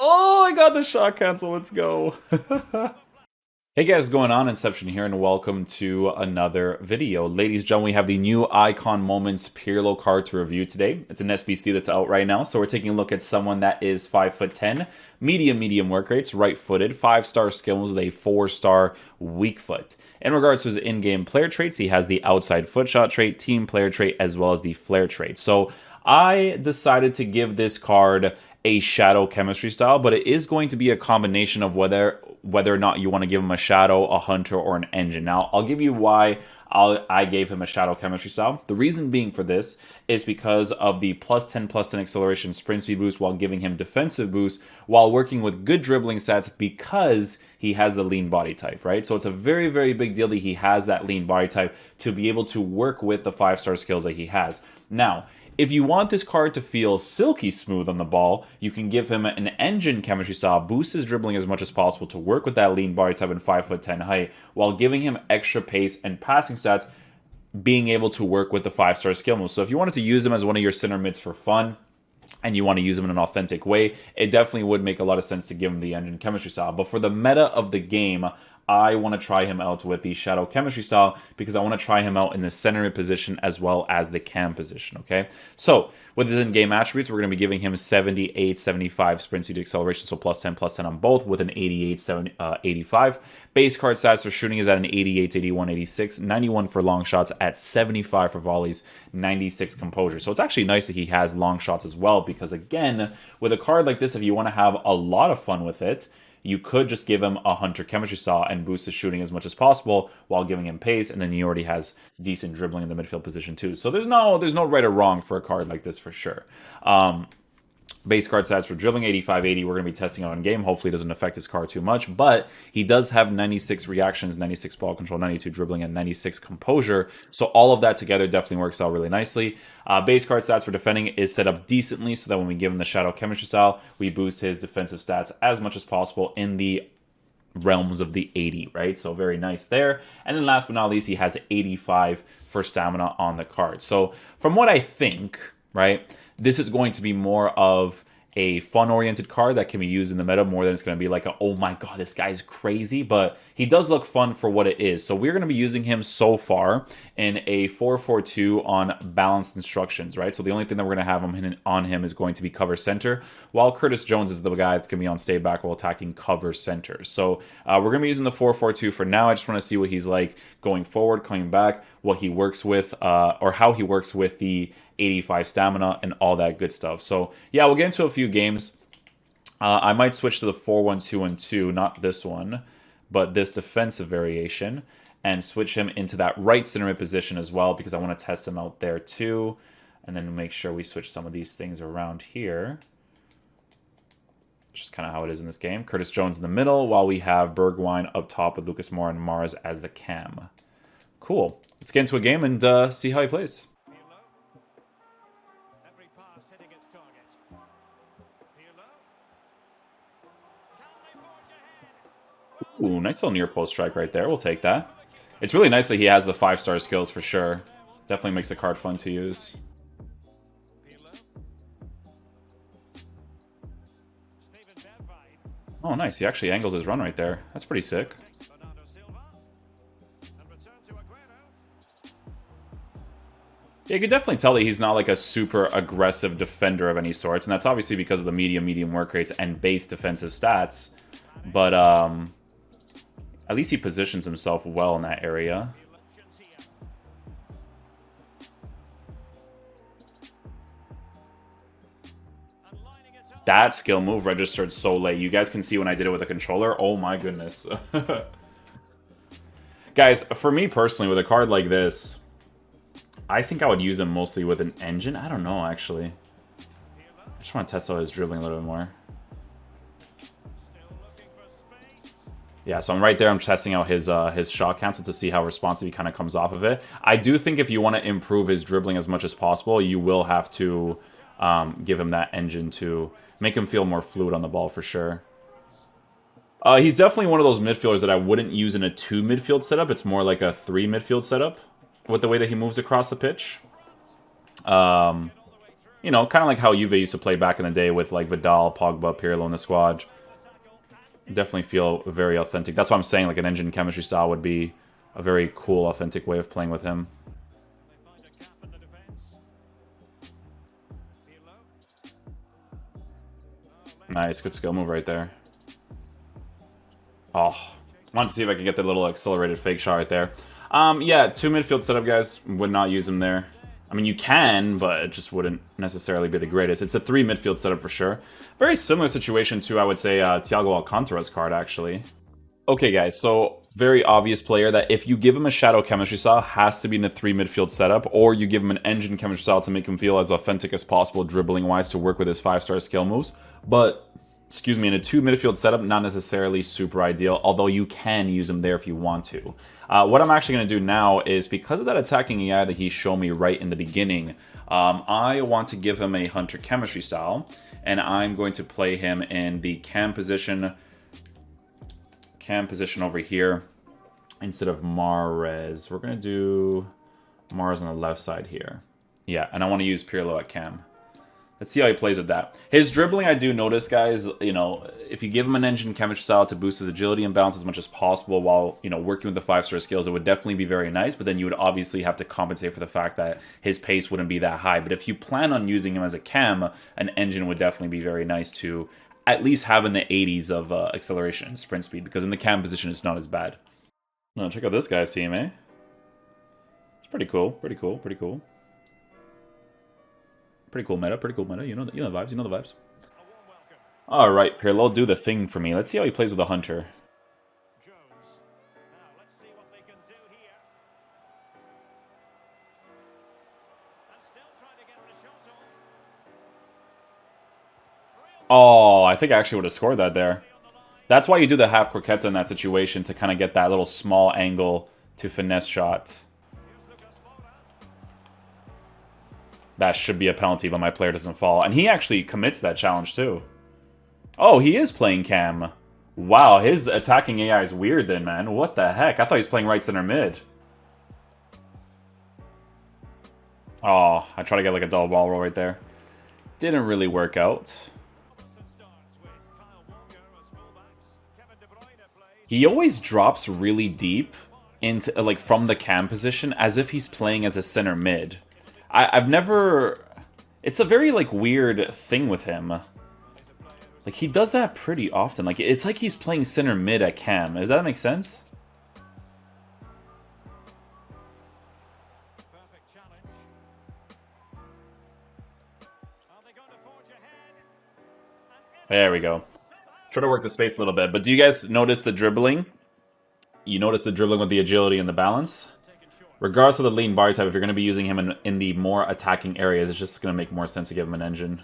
Oh, I got the shot cancel. Let's go. Hey guys, what's going on? Inception here, and welcome to another video. Ladies and gentlemen, we have the new Icon Moments Pirlo card to review today. It's an SBC that's out right now, so we're taking a look at someone that is 5'10", medium work rates, right-footed, 5-star skills with a 4-star weak foot. In regards to his in-game player traits, he has the outside foot shot trait, team player trait, as well as the flare trait. So I decided to give this card a shadow chemistry style, but it is going to be a combination of whether or not you want to give him a shadow, a hunter, or an engine. Now, I'll give you why I gave him a shadow chemistry style. The reason being for this is because of the +10/+10 acceleration sprint speed boost while giving him defensive boost while working with good dribbling stats because he has the lean body type, right? So it's a very big deal that he has that lean body type to be able to work with the 5-star skills that he has. Now, if you want this card to feel silky smooth on the ball, you can give him an engine chemistry style, boost his dribbling as much as possible to work with that lean body type and 5'10" height, while giving him extra pace and passing stats, being able to work with the 5-star skill moves. So if you wanted to use him as one of your center mids for fun, and you want to use him in an authentic way, it definitely would make a lot of sense to give him the engine chemistry style. But for the meta of the game, I want to try him out with the shadow chemistry style because I want to try him out in the center mid position as well as the cam position, okay? So with his in-game attributes, we're going to be giving him 78, 75 sprint speed acceleration, so +10/+10 on both with an 88, 85. Base card stats for shooting is at an 88, 81, 86, 91 for long shots, at 75 for volleys, 96 composure. So it's actually nice that he has long shots as well because, again, with a card like this, if you want to have a lot of fun with it, you could just give him a hunter chemistry style and boost his shooting as much as possible while giving him pace, and then he already has decent dribbling in the midfield position too. So there's no right or wrong for a card like this for sure. Base card stats for dribbling, 85, 80. We're going to be testing out in game. Hopefully it doesn't affect his card too much, but he does have 96 reactions, 96 ball control, 92 dribbling, and 96 composure. So all of that together definitely works out really nicely. Base card stats for defending is set up decently so that when we give him the shadow chemistry style, we boost his defensive stats as much as possible in the realms of the 80, right? So very nice there. And then last but not least, he has 85 for stamina on the card. So from what I think, right, this is going to be more of a fun-oriented card that can be used in the meta more than it's going to be like a, oh my god, this guy's crazy, but he does look fun for what it is. So we're going to be using him so far in a 4-4-2 on balanced instructions, right? So the only thing that we're going to have on him is going to be cover center, while Curtis Jones is the guy that's going to be on stay back while attacking cover center. So we're going to be using the 4-4-2 for now. I just want to see what he's like going forward, coming back, what he works with, or how he works with the 85 stamina and all that good stuff. So yeah, we'll get into a few games. I might switch to the 4-1-2-1-2, not this one, but this defensive variation, and switch him into that right center mid position as well because I want to test him out there too, and then make sure we switch some of these things around here. Just kind of how it is in this game. Curtis Jones in the middle, while we have Bergwijn up top with Lucas Moura and Mars as the cam. Cool. Let's get into a game and see how he plays. Ooh, nice little near post strike right there. We'll take that. It's really nice that he has the 5-star skills for sure. Definitely makes the card fun to use. Oh, nice. He actually angles his run right there. That's pretty sick. Yeah, you can definitely tell that he's not like a super aggressive defender of any sorts, and that's obviously because of the medium work rates and base defensive stats. But at least he positions himself well in that area. That skill move registered so late. You guys can see when I did it with a controller. Oh my goodness. Guys, for me personally, with a card like this, I think I would use him mostly with an engine. I don't know, actually. I just want to test out his dribbling a little bit more. Yeah, so I'm right there. I'm testing out his shot cancel to see how responsive he kind of comes off of it. I do think if you want to improve his dribbling as much as possible, you will have to give him that engine to make him feel more fluid on the ball for sure. He's definitely one of those midfielders that I wouldn't use in a 2 midfield setup. It's more like a 3 midfield setup with the way that he moves across the pitch. You know, kind of like how Juve used to play back in the day with like Vidal, Pogba, Pirlo in the squad. Definitely feel very authentic. That's why I'm saying like an engine chemistry style would be a very cool, authentic way of playing with him. Nice, good skill move right there. Oh, wanted to see if I could get the little accelerated fake shot right there. Yeah, 2 midfield setup, guys. Would not use him there. I mean, you can, but it just wouldn't necessarily be the greatest. It's a 3 midfield setup for sure. Very similar situation to, I would say, Thiago Alcantara's card, actually. Okay, guys, so very obvious player that if you give him a shadow chemistry style, has to be in a 3 midfield setup, or you give him an engine chemistry style to make him feel as authentic as possible dribbling-wise to work with his 5-star skill moves. But, excuse me, in a 2 midfield setup, not necessarily super ideal, although you can use him there if you want to. What I'm actually going to do now is, because of that attacking AI that he showed me right in the beginning, I want to give him a Hunter chemistry style, and I'm going to play him in the cam position over here instead of Mahrez. We're going to do Mahrez on the left side here. Yeah, and I want to use Pirlo at cam. Let's see how he plays with that. His dribbling, I do notice, guys, you know, if you give him an engine chemistry style to boost his agility and balance as much as possible while, you know, working with the 5-star skills, it would definitely be very nice, but then you would obviously have to compensate for the fact that his pace wouldn't be that high. But if you plan on using him as a cam, an engine would definitely be very nice to at least have in the 80s of acceleration and sprint speed, because in the cam position, it's not as bad. No, check out this guy's team, eh? It's pretty cool, pretty cool, pretty cool. Pretty cool meta, pretty cool meta. You know the vibes, you know the vibes. Alright, Pirlo, do the thing for me. Let's see how he plays with a Hunter. Oh, I think I actually would have scored that there. That's why you do the half croqueta in that situation, to kind of get that little small angle to finesse shot. That should be a penalty, but my player doesn't fall. And he actually commits that challenge, too. Oh, he is playing cam. Wow, his attacking AI is weird then, man. What the heck? I thought he was playing right center mid. Oh, I tried to get like a double ball roll right there. Didn't really work out. He always drops really deep into like from the cam position as if he's playing as a center mid. I've never... It's a very, like, weird thing with him. Like, he does that pretty often. Like, it's like he's playing center mid at cam. Does that make sense? There we go. Try to work the space a little bit. But do you guys notice the dribbling? You notice the dribbling with the agility and the balance? Regardless of the lean body type, if you're going to be using him in the more attacking areas, it's just going to make more sense to give him an engine.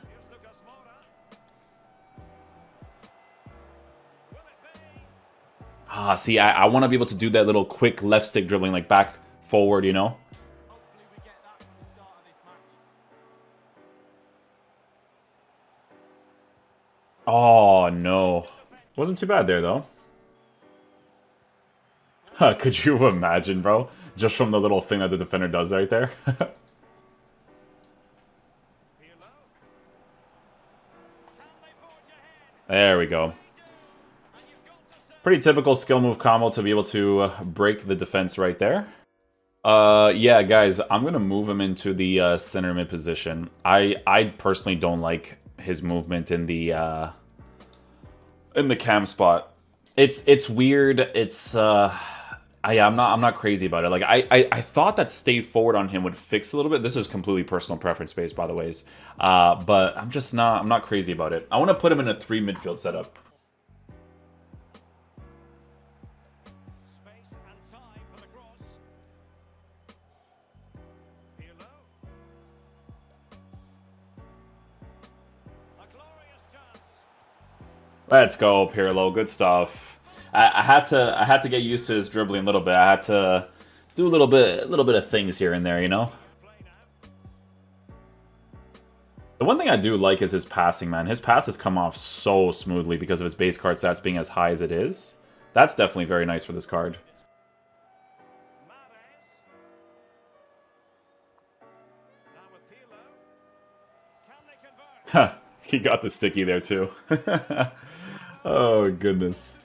Ah, see, I want to be able to do that little quick left stick dribbling, like back, forward, you know? Oh, no. Wasn't too bad there, though. Could you imagine, bro? Just from the little thing that the defender does right there. There we go. Pretty typical skill move combo to be able to break the defense right there. Yeah, guys, I'm going to move him into the center mid position. I personally don't like his movement in the cam spot. It's weird. It's I'm not crazy about it. Like I thought that stay forward on him would fix a little bit. This is completely personal preference based, by the ways. But I'm not crazy about it. I want to put him in a 3 midfield setup. Let's go, Pirlo. Good stuff. I had to get used to his dribbling a little bit. I had to do a little bit of things here and there, you know. The one thing I do like is his passing, man. His passes come off so smoothly because of his base card stats being as high as it is. That's definitely very nice for this card. Huh, he got the sticky there too. Oh, goodness.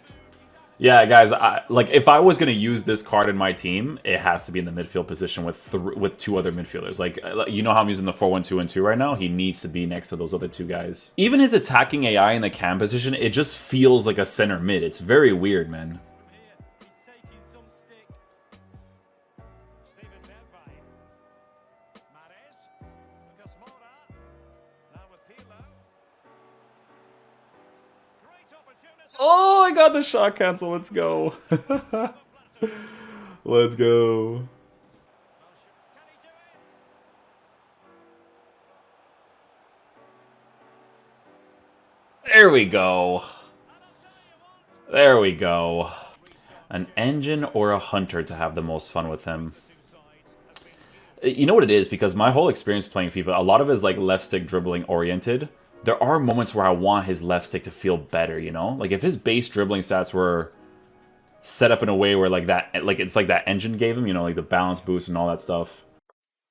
Yeah, guys, like if I was gonna use this card in my team, it has to be in the midfield position with two other midfielders. Like you know how I'm using the 4-1-2-2 right now. He needs to be next to those other two guys. Even his attacking AI in the cam position, it just feels like a center mid. It's very weird, man. Oh, I got the shot cancel. Let's go. Let's go. There we go. There we go. An engine or a hunter to have the most fun with him. You know what it is? Because my whole experience playing FIFA, a lot of it is like left stick dribbling oriented. There are moments where I want his left stick to feel better, you know? Like if his base dribbling stats were set up in a way where like that, like it's like that engine gave him, you know, like the balance boost and all that stuff.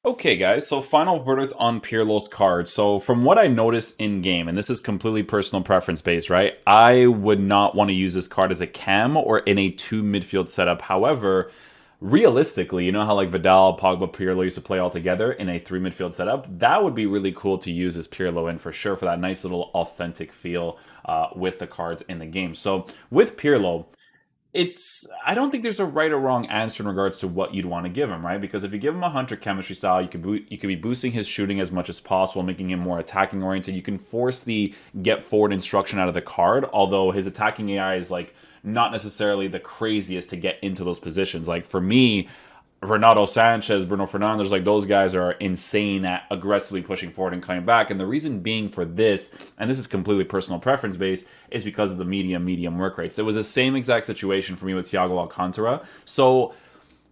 Okay, guys, so final verdict on Pirlo's card. So from what I noticed in-game, and this is completely personal preference based, right? I would not want to use this card as a cam or in a two midfield setup. However, realistically, you know how like Vidal, Pogba, Pirlo used to play all together in a three midfield setup? That would be really cool to use as Pirlo in for sure for that nice little authentic feel with the cards in the game. So with Pirlo, I don't think there's a right or wrong answer in regards to what you'd want to give him, right? Because if you give him a hunter chemistry style, you could be boosting his shooting as much as possible, making him more attacking oriented. You can force the get forward instruction out of the card, although his attacking AI is like not necessarily the craziest to get into those positions. Like for me, Renato Sanchez, Bruno Fernandes, like those guys are insane at aggressively pushing forward and coming back. And the reason being for this, and this is completely personal preference based, is because of the medium work rates. It was the same exact situation for me with Thiago Alcantara. So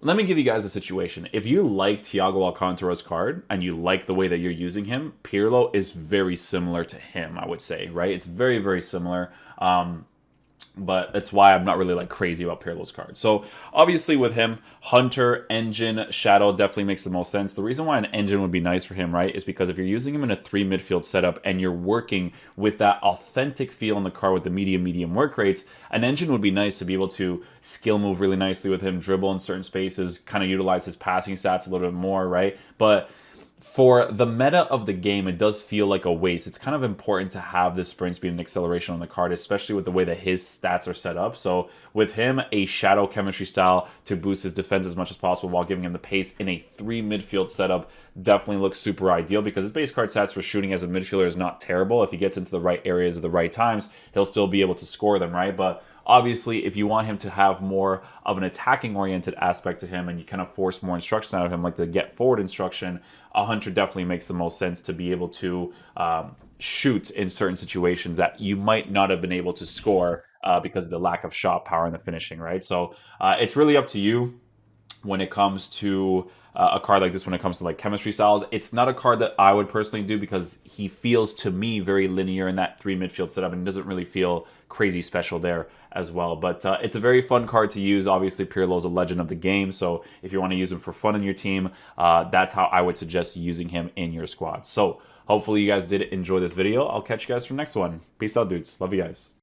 let me give you guys a situation. If you like Thiago Alcantara's card and you like the way that you're using him, Pirlo is very similar to him, I would say, right? It's very similar. But that's why I'm not really like crazy about Pirlo's card. So obviously with him, Hunter, Engine, Shadow definitely makes the most sense. The reason why an Engine would be nice for him, right, is because if you're using him in a three midfield setup and you're working with that authentic feel in the card with the medium work rates, an Engine would be nice to be able to skill move really nicely with him, dribble in certain spaces, kind of utilize his passing stats a little bit more, right? But for the meta of the game, it does feel like a waste. It's kind of important to have this sprint speed and acceleration on the card, especially with the way that his stats are set up. So with him, a shadow chemistry style to boost his defense as much as possible while giving him the pace in a three midfield setup definitely looks super ideal because his base card stats for shooting as a midfielder is not terrible. If he gets into the right areas at the right times, he'll still be able to score them, right? But obviously, if you want him to have more of an attacking-oriented aspect to him and you kind of force more instruction out of him, like the get forward instruction, a hunter definitely makes the most sense to be able to shoot in certain situations that you might not have been able to score because of the lack of shot power and the finishing, right? So it's really up to you when it comes to a card like this, when it comes to like chemistry styles. It's not a card that I would personally do because he feels to me very linear in that three midfield setup and doesn't really feel crazy special there as well. But it's a very fun card to use. Obviously, Pirlo is a legend of the game, so if you want to use him for fun in your team, that's how I would suggest using him in your squad. So hopefully you guys did enjoy this video. I'll catch you guys for the next one. Peace out, dudes. Love you guys.